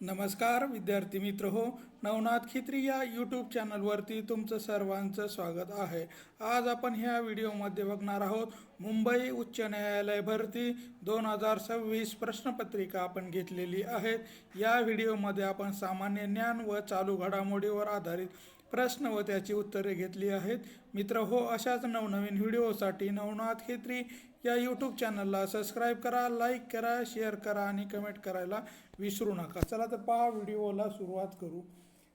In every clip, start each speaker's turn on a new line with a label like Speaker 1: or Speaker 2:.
Speaker 1: नमस्कार विद्यार्थी मित्र हो, नवनाथ खित्री या यूट्यूब चॅनलवरती तुमचं सर्वांचं स्वागत आहे। आज आपण ह्या व्हिडिओमध्ये बघणार आहोत मुंबई उच्च न्यायालय भरती 2026 प्रश्नपत्रिका आपण घेतलेली आहे। या व्हिडिओमध्ये आपण सामान्य ज्ञान व चालू घडामोडीवर आधारित प्रश्न व त्याची उत्तरे घेतली आहेत। मित्र हो, अशाच नवनवीन व्हिडिओसाठी नवनाथ खित्री या यूट्यूब चॅनलला सबस्क्राईब करा, लाईक करा, शेअर करा आणि कमेंट करायला विसरू नका। चला तर पहा, व्हिडिओला सुरुवात करू।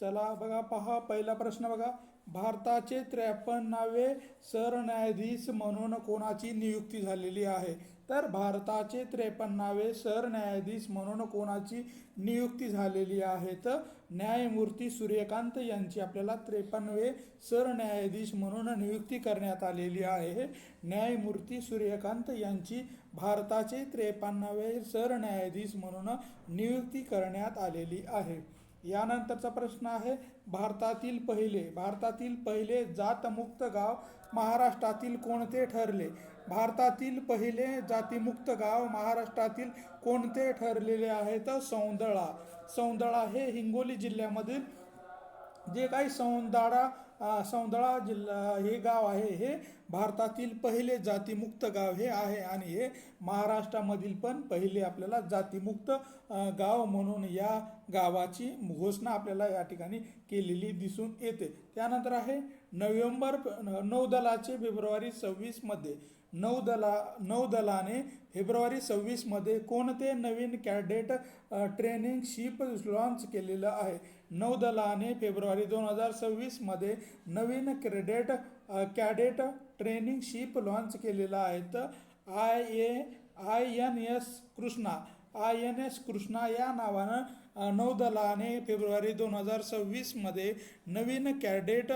Speaker 1: चला बघा, पहा पहिला प्रश्न बघा, भारताचे 53वे सरन्यायाधीश म्हणून कोणाची नियुक्ती झालेली आहे? तर भारताचे 53वे सरन्यायाधीश म्हणून कोणाची नियुक्ती झालेली आहे? तर न्यायमूर्ती सूर्यकांत यांची आपल्याला 53वे सरन्यायाधीश म्हणून नियुक्ती करण्यात आलेली आहे। न्यायमूर्ती सूर्यकांत यांची भारताचे 53वे सरन्यायाधीश म्हणून नियुक्ती करण्यात आलेली आहे। यानंतरचा प्रश्न आहे, भारतातील पहिले जातमुक्त गाव महाराष्ट्रातील कोणते ठरले? भारतातील पहिले जातीमुक्त गाव महाराष्ट्रातील कोणते ठरलेले आहे? तर सौंदळा हे हिंगोली जिल्ह्यामधील जे काही सौंदळा जिल्हा हे गाव आहे, हे भारतातील पहिले जातीमुक्त गाव हे आहे आणि हे महाराष्ट्रामधील पण पहिले आपल्याला जातीमुक्त गाव म्हणून या गावाची घोषणा आपल्याला या ठिकाणी केलेली दिसून येते। त्यानंतर आहे नौदलाचे फेब्रुवारी 26 मध्ये नौदलाने फेब्रुवारी 26 मध्ये कोणते नवीन कॅडेट ट्रेनिंग शिप लॉन्च केलेलं आहे? नौदलाने फेब्रुवारी 2026 मध्ये नवीन कॅडेट ट्रेनिंग शिप लॉन्च केलेला आहे। तर INS कृष्णा या नावानं नौदलाने फेब्रुवारी 2026 मध्ये नवीन कॅडेट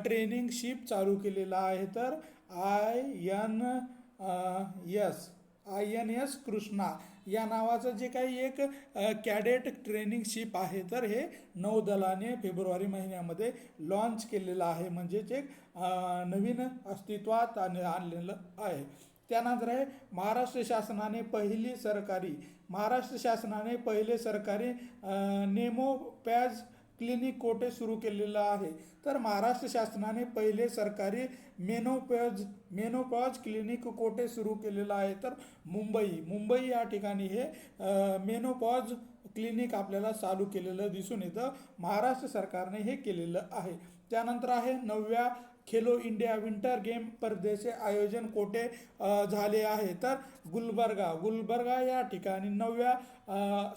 Speaker 1: ट्रेनिंग शिप चालू केलेला आहे। तर INS कृष्णा या नावाचं जे काही एक कॅडेट ट्रेनिंग शिप आहे, तर हे नौदलाने फेब्रुवारी महिन्यामध्ये लॉन्च केलेलं आहे, म्हणजेच एक नवीन अस्तित्वात आणलेलं आहे। त्यानंतर आहे महाराष्ट्र शासनाने पहिले सरकारी नेमोपॅज क्लिनिक कोठे सुरू केलेलं आहे? तर महाराष्ट्र शासनाने पहिले सरकारी मेनोपॉज क्लिनिक कोठे सुरू केलेलं आहे? तर मुंबई या ठिकाणी हे मेनोपॉज क्लिनिक आपल्याला चालू केलेलं दिसून येतं। महाराष्ट्र सरकारने हे केलेलं आहे। त्यानंतर आहे 9व्या खेलो इंडिया विंटर गेम स्पर्धेचे आयोजन कोठे झाले आहे? तर गुलबर्गा या ठिकाणी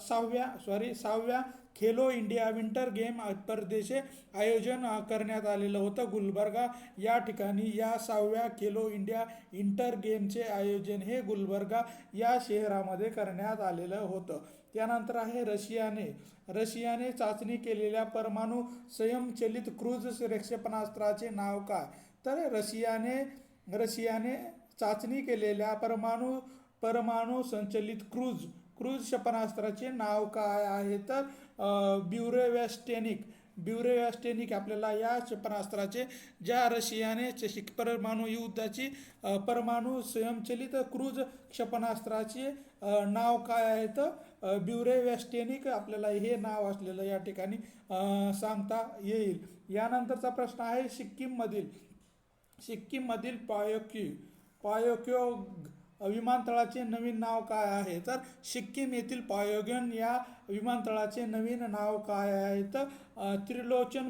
Speaker 1: 6व्या खेलो इंडिया विंटर गेम स्पर्धेचे आयोजन करण्यात आलेलं होतं। गुलबर्गा या ठिकाणी या 6व्या खेलो इंडिया इंटर गेमचे आयोजन हे गुलबर्गा या शहरामध्ये करण्यात आलेलं होतं। त्यानंतर आहे रशियाने चाचणी केलेल्या परमाणु स्वयंचलित क्रूझ क्षेपणास्त्राचे नाव काय? तर रशियाने चाचणी केलेल्या परमाणु संचलित क्रूझ क्षेपणास्त्राचे नाव काय आहे? तर ब्युरेव्हॅस्टेनिक आपल्याला या क्षेपणास्त्राचे, ज्या रशियाने परमाणु युद्धाची परमाणु स्वयंचलित क्रूझ क्षेपणास्त्राचे नाव काय आहे? तर ब्युरेव्हॅस्टेनिक आपल्याला हे नाव असलेलं या ठिकाणी सांगता येईल। यानंतरचा प्रश्न आहे, सिक्कीममधील पायोक्योंग विमानतळाचे नवीन नाव काय आहे? तर सिक्कीम येथील पायोग्यंग या विमानतळाचे नवीन नाव काय आहे? तर त्रिलोचन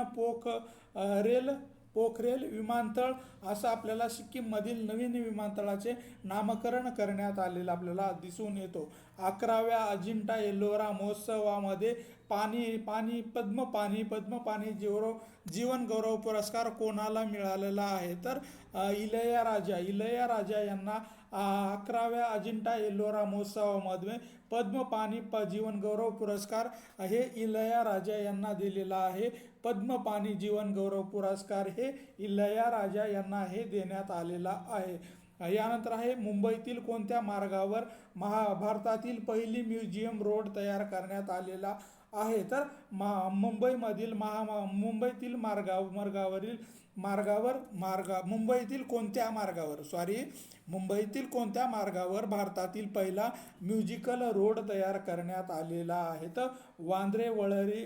Speaker 1: पोखरेल पोखरेल विमानतळ असं आपल्याला सिक्कीममधील नवीन विमानतळाचे नामकरण करण्यात आलेलं आपल्याला दिसून येतो। 11व्या अजिंठा एल्लोरा महोत्सवामध्ये पद्म पाणी जीवन गौरव पुरस्कार कोणाला मिळालेला आहे? तर इलयाराजा यांना 11व्या अजिंठा एल्लोरा महोत्सवामध्ये पद्म पाणी जीवन गौरव पुरस्कार हे इलयाराजा यांना दिलेला आहे। पद्म पाणी जीवन गौरव पुरस्कार हे इलयाराजा यांना हे देण्यात आलेला आहे। यानंतर आहे, मुंबईतील कोणत्या मार्गावर भारतातील पहिली म्युझियम रोड तयार करण्यात आलेला आहे? तर मुंबईतील मार्गावरील मुंबईतील कोणत्या मार्गावर भारतातील पहिला म्युझिकल रोड तयार करण्यात आलेला आहे? तर वांद्रे वरळी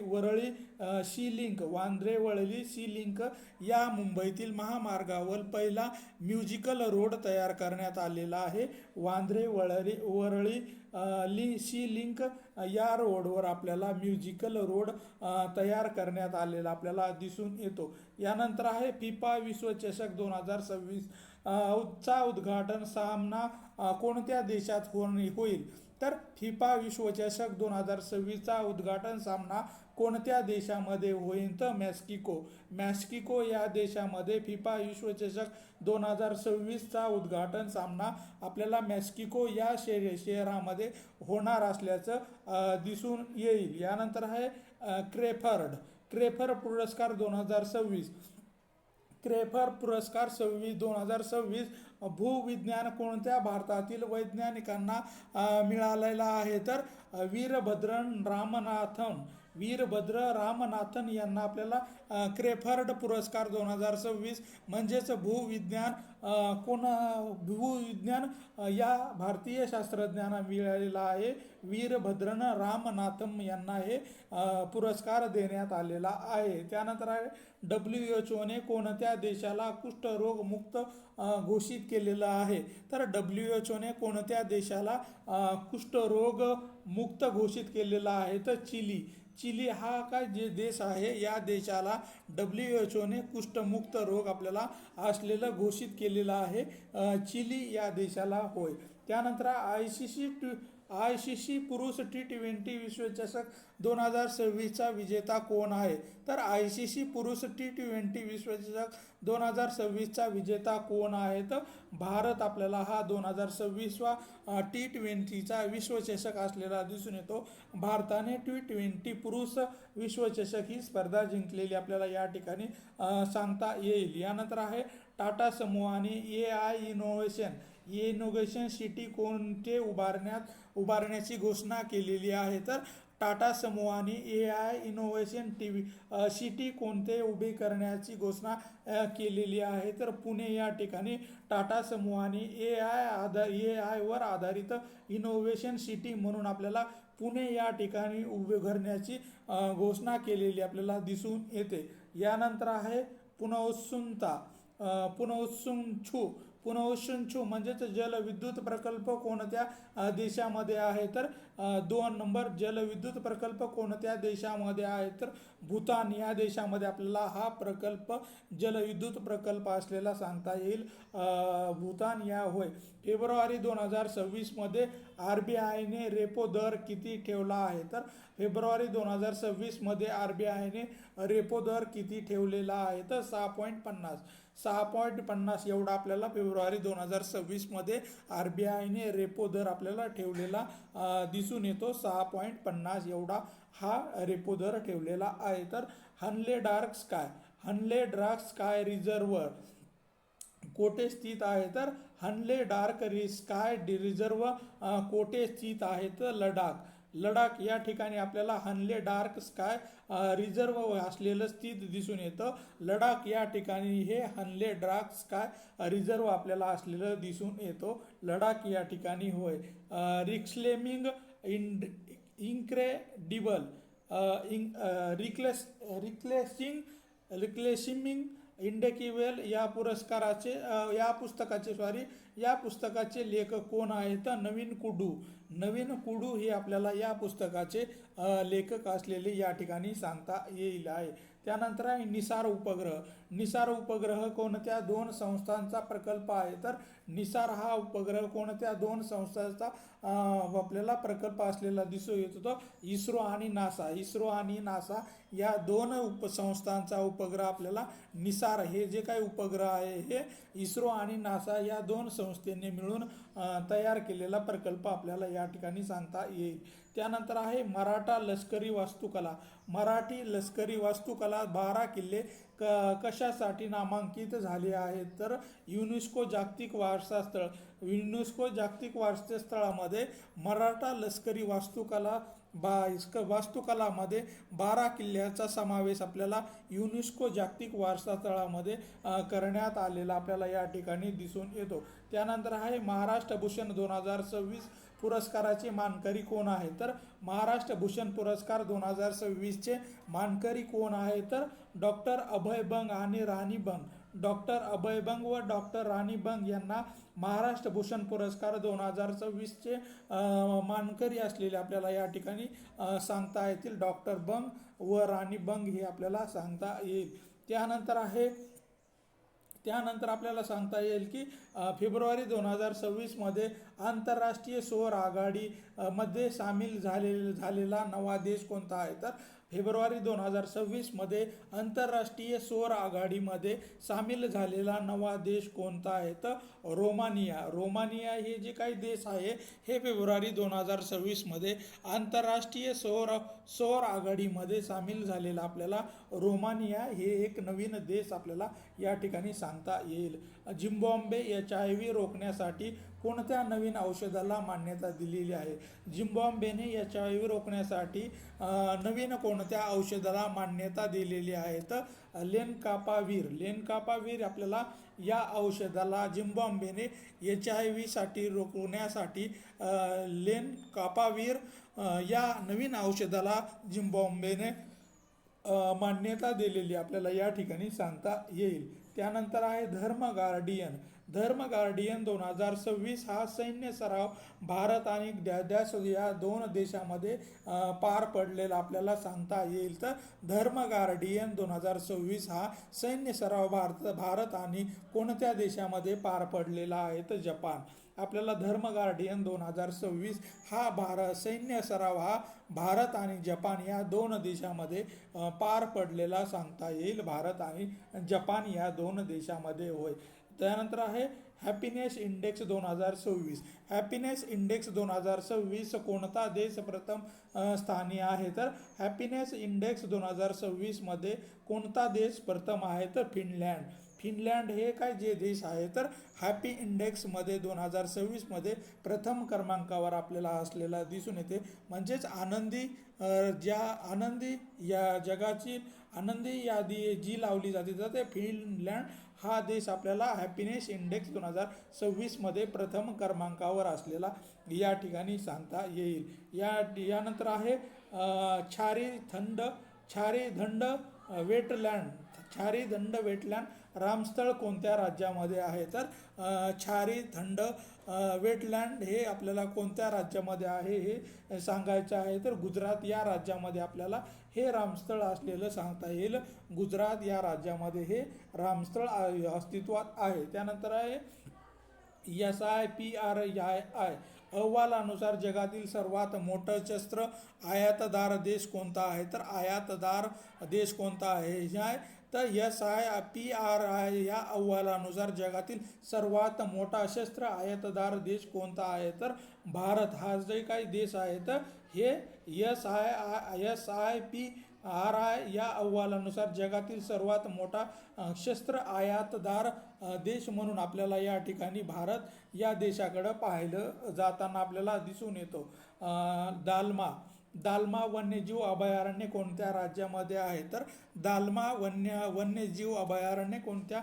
Speaker 1: सी लिंक या मुंबईतील महामार्गावर पहिला म्युझिकल रोड तयार करण्यात आलेला आहे. वांद्रे वरळी सी लिंक या रोडवर आपल्याला म्युझिकल रोड तयार करण्यात आलेला आपल्याला दिसून येतो. यानंतर आहे फिफा विश्वचषक 2026 चा उद्घाटन सामना कोणत्या देशात होईल? तर फिफा विश्वचषक 2026 चा उद्घाटन सामना कोणत्या देशामध्ये होईल? तर मॅक्सिको या देशामध्ये फिफा विश्वचषक 2026 चा उद्घाटन सामना आपल्याला मॅक्सिको या शहरामध्ये होणार असल्याचं दिसून येईल. यानंतर आहे क्रेफर पुरस्कार 2026. क्रेफर पुरस्कार 2026 भूविज्ञान कोणत्या भारतातील वैज्ञानिकांना मिळालेला आहे? तर वीरभद्र रामनाथन यांना आपल्याला क्रेफर्ड पुरस्कार 2026 म्हणजेच भूविज्ञान या भारतीय शास्त्रज्ञांना मिळालेला आहे. वीरभद्रन रामनाथन यांना हे पुरस्कार देण्यात आलेला आहे. त्यानंतर आहे WHO कोणत्या देशाला कुष्ठरोग मुक्त घोषित केलेलं आहे? तर WHO कोणत्या देशाला कुष्ठरोग मुक्त घोषित केलेला आहे? तर चिली हा काय जे देश आहे या देशाला WHO कुष्ठमुक्त रोग आपल्याला असलेलं घोषित केलेलं आहे. चिली या देशाला होय. त्यानंतर ICC पुरुष T20 विश्वचषक 2026 चा विजेता कोण आहे? तर ICC पुरुष T20 विश्वचषक 2026 चा विजेता कोण आहे? तर भारत आपल्याला हा 2026वा T20 चा विश्वचषक असलेला दिसून येतो. भारताने T20 पुरुष विश्वचषक ही स्पर्धा जिंकलेली आपल्याला या ठिकाणी सांगता येईल. यानंतर आहे टाटा समूहाने AI इनोव्हेशन सिटी कोणते उभारण्याची घोषणा केलेली आहे? तर टाटा समूहाने AI इनोव्हेशन सिटी कोणते उभी करण्याची घोषणा केलेली आहे? तर पुणे या ठिकाणी टाटा समूहाने AI वर आधारित इनोव्हेशन सिटी म्हणून आपल्याला पुणे या ठिकाणी उभे करण्याची घोषणा केलेली आपल्याला दिसून येते. यानंतर आहे पुनःउत्क्षू म्हणजेच जलविद्युत प्रकल्प कोणत्या देशामध्ये आहे? तर 2 नंबर जलविद्युत प्रकल्प कोणत्या देशामध्ये आहे? तर भूतान या देशामध्ये आपल्याला हा प्रकल्प जलविद्युत प्रकल्प असलेला सांगता येईल. भूतान या होय. फेब्रुवारी 2026 मध्ये RBIने रेपो दर किती ठेवला आहे? तर फेब्रुवारी 2026 मध्ये RBIने रेपो दर किती ठेवलेला आहे? तर 6.50 एवढा आपल्याला फेब्रुवारी 2026 मध्ये RBIने रेपो दर आपल्याला ठेवलेला दिसून येतो. 6.50 एवढा हा रेपो दर ठेवलेला आहे. तर हनले डार्क स्काय रिझर्व्हर कोठे स्थित आहे? तर हनले डार्क स्काय रिझर्व्ह कोठे स्थित आहे? तर लडाख या ठिकाणी आपल्याला हनले डार्क स्काय रिझर्व्ह असलेलं स्थित दिसून येतं. लडाख या ठिकाणी हे हनले डार्क स्काय रिझर्व्ह आपल्याला असलेलं दिसून येतो. लडाख या ठिकाणी होय. रिक्लेसिंग इंडेकिवेल या पुस्तकाचे लेखक कोण आहेत? तर नवीन कुडू हे आपल्याला या पुस्तकाचे लेखक असलेले या ठिकाणी सांगता येईल आहे. त्यानंतर आहे निसार उपग्रह कोणत्या 2 संस्थांचा प्रकल्प आहे? तर निसार हा उपग्रह कोणत्या 2 संस्थांचा आपल्याला प्रकल्प असलेला दिसून येतो? तो इस्रो आणि नासा या 2 उपसंस्थांचा उपग्रह आपल्याला निसार हे जे काही उपग्रह आहे हे इस्रो आणि नासा या 2 संस्थांनी मिळून तयार केलेला प्रकल्प आपल्याला या ठिकाणी सांगता येईल. त्यानंतर आहे मराठी लष्करी वास्तुकला 12 किल्ले कशासाठी नामांकित झाले आहेत? तर युनेस्को जागतिक वारसा स्थळ युनेस्को जागतिक वारसा स्थळामध्ये मराठा लष्करी वास्तुकलामध्ये 12 किल्ल्याचा समावेश आपल्याला युनेस्को जागतिक वारसा स्थळामध्ये करण्यात आलेला आपल्याला या ठिकाणी दिसून येतो. त्यानंतर आहे महाराष्ट्र भूषण 2026 पुरस्काराचे मानकरी कोण आहे? तर महाराष्ट्र भूषण पुरस्कार 2026चे मानकरी कोण आहे? तर डॉक्टर अभय बंग आणि राणी बंग. डॉक्टर अभय बंग व डॉक्टर राणी बंग यांना महाराष्ट्र भूषण पुरस्कार 2026चे मानकरी असलेले आपल्याला या ठिकाणी सांगता येतील. डॉक्टर बंग व राणी बंग हे आपल्याला सांगता येईल. त्यानंतर आपल्याला सांगता येईल की फेब्रुवारी 2026 मध्ये आंतरराष्ट्रीय सौर आघाडी मध्ये सामील झालेला नवा देश कोणता आहे? तर फेब्रुवारी 2026 मध्ये आंतरराष्ट्रीय सौर आघाडीमध्ये सामील झालेला नवा देश कोणता आहे? तर रोमानिया. रोमानिया हे जे काही देश आहे हे फेब्रुवारी 2026 मध्ये आंतरराष्ट्रीय सौर आघाडीमध्ये सामील झालेला आपल्याला रोमानिया हे एक नवीन देश आपल्याला या ठिकाणी सांगता येईल. झिम्बाब्वे HIV रोखण्यासाठी कोणत्या नवीन औषधाला मान्यता दिलेली आहे? झिम्बाब्वेने HIV रोखण्यासाठी नवीन कोणत्या औषधाला मान्यता दिलेली आहे? तर लेनकापावीर आपल्याला या औषधाला झिम्बाब्वेने HIV साठी रोखण्यासाठी लेनकापावीर या नवीन औषधाला झिम्बाब्वेने मान्यता दिलेली आपल्याला या ठिकाणी सांगता येईल. त्यानंतर आहे धर्म गार्डियन 2026 हा सैन्य सराव भारत आणि या दोन देशामध्ये पार पडलेला आपल्याला सांगता येईल. तर धर्म गार्डियन 2026 हा सैन्य सराव भारत आणि कोणत्या देशामध्ये पार पडलेला आहे? तर जपान. आपल्याला धर्म गार्डियन 2026 हा सैन्य सराव हा भारत आणि जपान या दोन देशामध्ये पार पडलेला सांगता येईल. भारत आणि जपान या दोन देशामध्ये होय. त्यानंतर आहे हॅपीनेस इंडेक्स 2026. हॅपीनेस इंडेक्स 2026 कोणता देश प्रथम स्थानी आहे? तर हॅपीनेस इंडेक्स 2026 मध्ये कोणता देश प्रथम आहे? तर फिनलँड हे काय जे देश आहे तर हॅपी इंडेक्समध्ये 2026 मध्ये प्रथम क्रमांकावर आपल्याला असलेला दिसून येते. म्हणजेच आनंदी या जगाची आनंदी यादी जी लावली जाते तर ते फिनलँड हा देश आपल्याला हॅपीनेस इंडेक्स 2026 मध्ये प्रथम क्रमांकावर असलेला या ठिकाणी सांगता येईल. यानंतर आहे छारीदंड वेटलँड रामस्थळ कोणत्या राज्यामध्ये आहे? तर छारीदंड वेटलँड हे आपल्याला कोणत्या राज्यामध्ये आहे हे सांगायचं आहे. तर गुजरात या राज्यामध्ये आपल्याला हे रामस्थळ असलेलं सांगता येईल. गुजरात या राज्यामध्ये हे रामस्थळ अस्तित्वात आहे. त्यानंतर आहे SIPRI अहवालानुसार जगातील सर्वात मोठं शस्त्र आयातदार देश कोणता आहे? तर आयातदार देश कोणता आहे? तर SIPRI या अहवालानुसार जगातील सर्वात मोठा शस्त्र आयातदार देश कोणता आहे? तर भारत हा जे काही देश आहे तर हे SIPRI या अहवालानुसार जगातील सर्वात मोठा शस्त्र आयातदार देश म्हणून आपल्याला या ठिकाणी भारत या देशाकडे पाहिलं जाताना आपल्याला दिसून येतो. दालमा वन्यजीव अभयारण्य कोणत्या राज्यामध्ये आहे? तर दालमा वन्यजीव अभयारण्य कोणत्या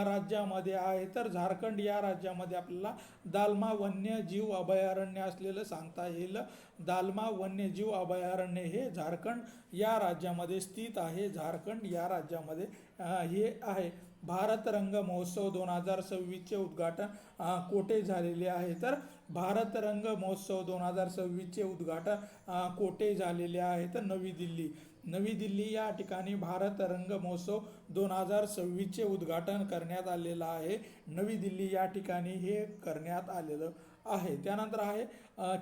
Speaker 1: राज्यामध्ये आहे? तर झारखंड या राज्यामध्ये आपल्याला दालमा वन्यजीव अभयारण्य असलेलं सांगता येईल. दालमा वन्यजीव अभयारण्य हे झारखंड या राज्यामध्ये स्थित आहे. झारखंड या राज्यामध्ये हे आहे. भारत रंग महोत्सव 2026चे उद्घाटन कोठे झालेले आहे? तर भारत रंग महोत्सव 2026चे उद्घाटन कोठे झालेले आहे? तर नवी दिल्ली या ठिकाणी भारत रंग महोत्सव 2026चे उद्घाटन करण्यात आलेलं आहे. नवी दिल्ली या ठिकाणी हे करण्यात आलेलं आहे. त्यानंतर आहे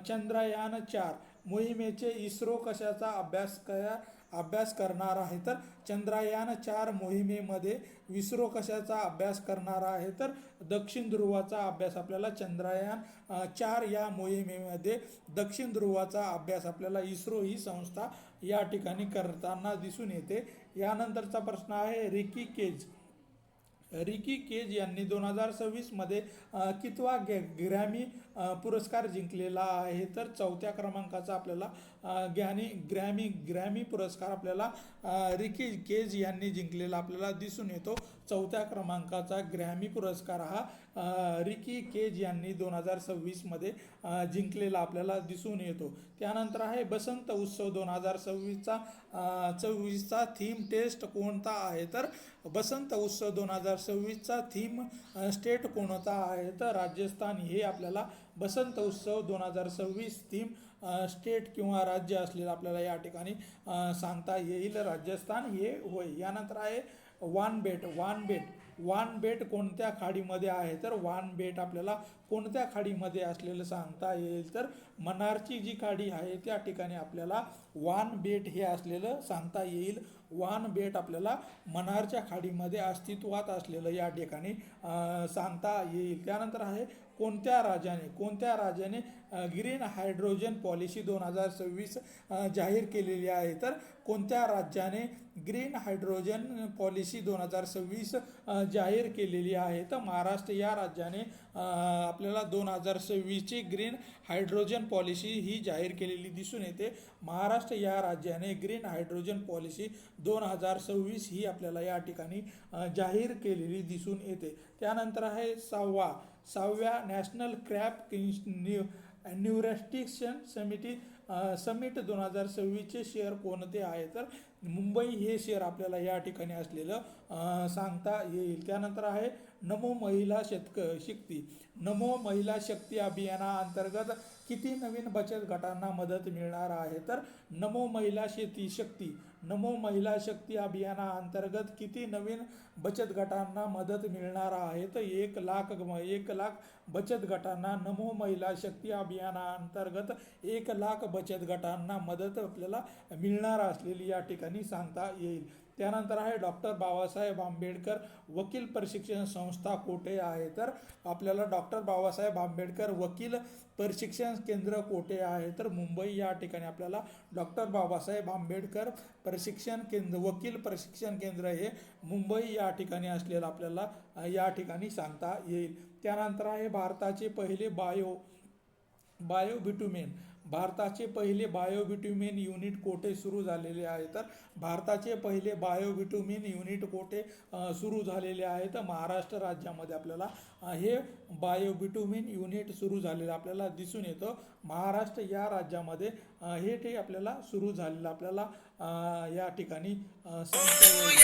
Speaker 1: चंद्रयान 4 मोहिमेचे इस्रो कशाचा अभ्यास करणार आहे? तर चंद्रयान 4 मोहिमेमध्ये इस्रो कशाचा अभ्यास करणार आहे? तर दक्षिण ध्रुवाचा अभ्यास आपल्याला चंद्रयान 4 या मोहिमेमध्ये दक्षिण ध्रुवाचा अभ्यास आपल्याला इस्रो ही संस्था या ठिकाणी करताना दिसून येते. यानंतरचा प्रश्न आहे रिकी केज यांनी 2026 मध्ये कितवा ग्रॅमी पुरस्कार जिंकलेला आहे? तर 4थ्या क्रमांकाचा आपल्याला ग्रॅमी पुरस्कार आपल्याला रिकी केज यांनी जिंकलेला आपल्याला दिसून येतो. 4थ्या क्रमांकाचा ग्रॅमी पुरस्कार हा रिकी केज यांनी 2026 मध्ये जिंकलेला आपल्याला दिसून येतो. त्यानंतर आहे बसंत उत्सव 2026चा थीम टेस्ट कोणता आहे? तर बसंत उत्सव 2026चा थीम स्टेट कोणता आहे? तर राजस्थान हे आपल्याला बसंत उत्सव 2026 थीम स्टेट किंवा राज्य असलेलं आपल्याला या ठिकाणी सांगता येईल. राजस्थान हे होय. यानंतर आहे वानबेट कोणत्या खाडीमध्ये आहे? तर वानबेट आपल्याला कोणत्या खाडीमध्ये असलेलं सांगता येईल? तर मन्नारची जी खाडी आहे त्या ठिकाणी आपल्याला वानबेट हे असलेलं सांगता येईल. वानबेट आपल्याला मन्नारच्या खाडीमध्ये अस्तित्वात असलेलं या ठिकाणी सांगता येईल. त्यानंतर आहे कोणत्या राजाने ग्रीन हायड्रोजन पॉलिसी 2026 जाहीर केलेली आहे? तर कोणत्या राज्याने ग्रीन हायड्रोजन पॉलिसी 2026 जाहीर केलेली आहे? तर महाराष्ट्र या राज्याने आपल्याला 2026ची ग्रीन हायड्रोजन पॉलिसी ही जाहीर केलेली दिसून येते. महाराष्ट्र या राज्याने ग्रीन हायड्रोजन पॉलिसी 2026 ही आपल्याला या ठिकाणी जाहीर केलेली दिसून येते. त्यानंतर आहे सहाव्या नॅशनल क्रॅप न्यूट्रिशन समिट 2026चे शहर कोणते आहे? तर मुंबई हे शहर आपल्याला या ठिकाणी असलेलं सांगता येईल. त्यानंतर आहे नमो महिला शक्ती अभियानाअंतर्गत किती नवीन बचत गटांना मदत मिळणार आहे? तर नमो महिला शक्ती अभियानाअंतर्गत किती नवीन बचत गटांना मदत मिळणार आहे? तर 1 लाख बचत गटांना नमो महिला शक्ती अभियानाअंतर्गत 1 लाख बचत गटांना मदत आपल्याला मिळणार असलेली या ठिकाणी सांगता येईल. त्यानंतर आहे डॉक्टर बाबासाहेब आंबेडकर वकील प्रशिक्षण संस्था कोठे आहे? तर आपल्याला डॉक्टर बाबासाहेब आंबेडकर वकील प्रशिक्षण केंद्र कोठे आहे? तर मुंबई या ठिकाणी आपल्याला डॉक्टर बाबासाहेब आंबेडकर वकील प्रशिक्षण केंद्र हे मुंबई या ठिकाणी असलेलं आपल्याला या ठिकाणी सांगता येईल. त्यानंतर आहे भारताचे पहिले बायोबिट्युमेन युनिट कोठे सुरू झालेले आहे? तर भारताचे पहिले बायोबिट्युमेन युनिट कोठे सुरू झालेले आहे? तर महाराष्ट्र राज्यामध्ये आपल्याला हे बायोबिट्युमेन युनिट सुरू झालेलं आपल्याला दिसून येतं. महाराष्ट्र या राज्यामध्ये हे ते आपल्याला सुरू झालेलं आपल्याला या ठिकाणी सांगता येईल.